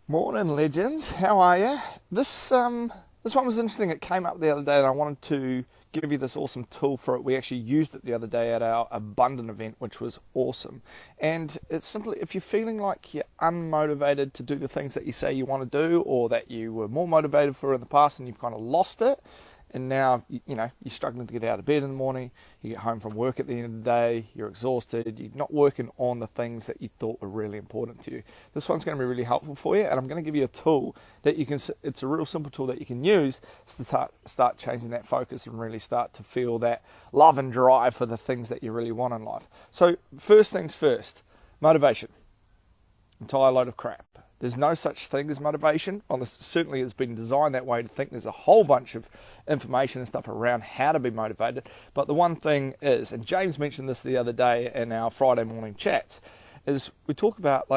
Morning, legends. How are you? This one was interesting. It came up the other day, and I wanted to give you this awesome tool for it. We actually used it the other day at our Abundant event, which was awesome. And it's simply if you're feeling like you're unmotivated to do the things that you say you want to do, or that you were more motivated for in the past, and you've kind of lost it, and now you're struggling to get out of bed in the morning. You get home from work at the end of the day, you're exhausted, you're not working on the things that you thought were really important to you. This one's going to be really helpful for you, and I'm going to give you a tool that you can, it's a real simple tool that you can use to start changing that focus and really start to feel that love and drive for the things that you really want in life. So first things first, motivation. Entire load of crap. There's no such thing as motivation. Well, this certainly has been designed that way to think there's a whole bunch of information and stuff around how to be motivated. But the one thing is, and James mentioned this the other day in our Friday morning chats, is we talk about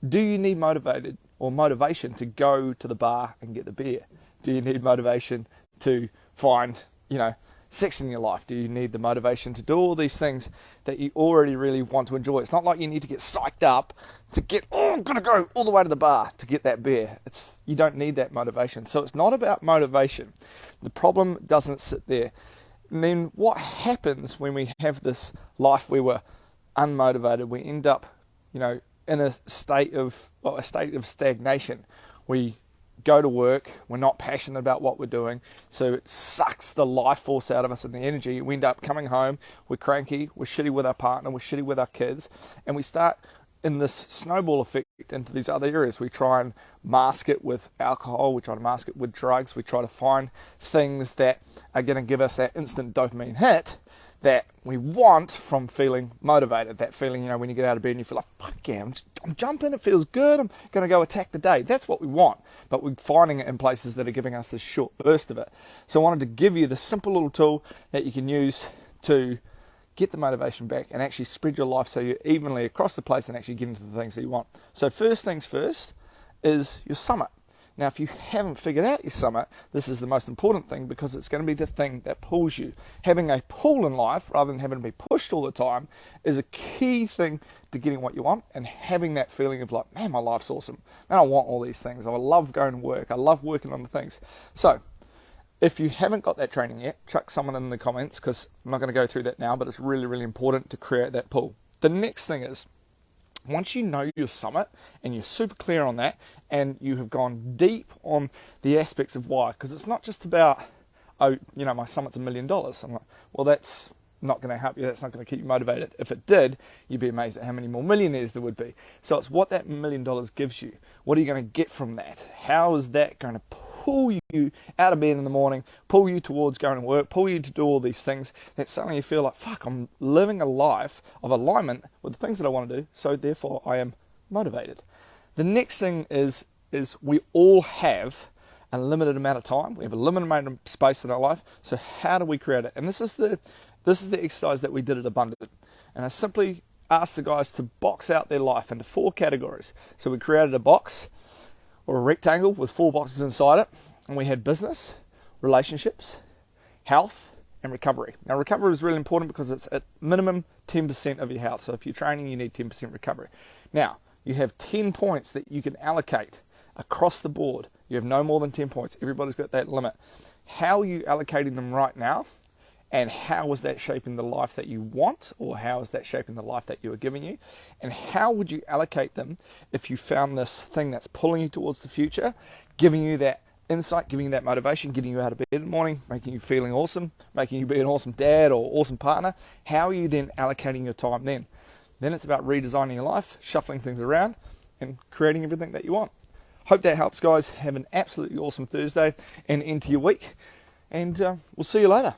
do you need motivated or motivation to go to the bar and get the beer? Do you need motivation to find, sex in your life? Do you need the motivation to do all these things that you already really want to enjoy? It's not like you need to get psyched up to get, I'm going to go all the way to the bar to get that beer. You don't need that motivation. So it's not about motivation. The problem doesn't sit there. And then what happens when we have this life where we're unmotivated? We end up, in a state of stagnation. We go to work, we're not passionate about what we're doing, so it sucks the life force out of us and the energy. We end up coming home, we're cranky, we're shitty with our partner, we're shitty with our kids, and we start in this snowball effect into these other areas. We try and mask it with alcohol, we try to mask it with drugs, we try to find things that are going to give us that instant dopamine hit that we want from feeling motivated. That feeling, when you get out of bed and you feel like, fuck yeah, I'm jumping, it feels good, I'm going to go attack the day. That's what we want. But we're finding it in places that are giving us this short burst of it. So I wanted to give you the simple little tool that you can use to get the motivation back and actually spread your life so you're evenly across the place and actually get into the things that you want. So first things first is your summit. Now, if you haven't figured out your summit, this is the most important thing because it's going to be the thing that pulls you. Having a pull in life rather than having to be pushed all the time is a key thing to getting what you want and having that feeling of like, man, my life's awesome. Man, I want all these things. I love going to work. I love working on the things. So if you haven't got that training yet, chuck someone in the comments because I'm not going to go through that now, but it's really, really important to create that pull. The next thing is, once you know your summit and you're super clear on that and you have gone deep on the aspects of why, because it's not just about, my summit's $1 million. I'm like, well, that's not going to help you. That's not going to keep you motivated. If it did, you'd be amazed at how many more millionaires there would be. So it's what that $1 million gives you. What are you going to get from that? How is that going to pull you out of bed in the morning, pull you towards going to work, pull you to do all these things that suddenly you feel like, fuck, I'm living a life of alignment with the things that I want to do, so therefore I am motivated. The next thing is we all have a limited amount of time. We have a limited amount of space in our life, so how do we create it? And this is the exercise that we did at Abundant. And I simply asked the guys to box out their life into 4 categories. So we created a box or a rectangle with 4 boxes inside it, and we had business, relationships, health, and recovery. Now, recovery is really important because it's at minimum 10% of your health. So if you're training, you need 10% recovery. Now, you have 10 points that you can allocate across the board. You have no more than 10 points. Everybody's got that limit. How are you allocating them right now? And how is that shaping the life that you want, or how is that shaping the life that you are giving you? And how would you allocate them if you found this thing that's pulling you towards the future, giving you that insight, giving you that motivation, getting you out of bed in the morning, making you feeling awesome, making you be an awesome dad or awesome partner? How are you then allocating your time then? Then it's about redesigning your life, shuffling things around, and creating everything that you want. Hope that helps, guys. Have an absolutely awesome Thursday and into your week, and we'll see you later.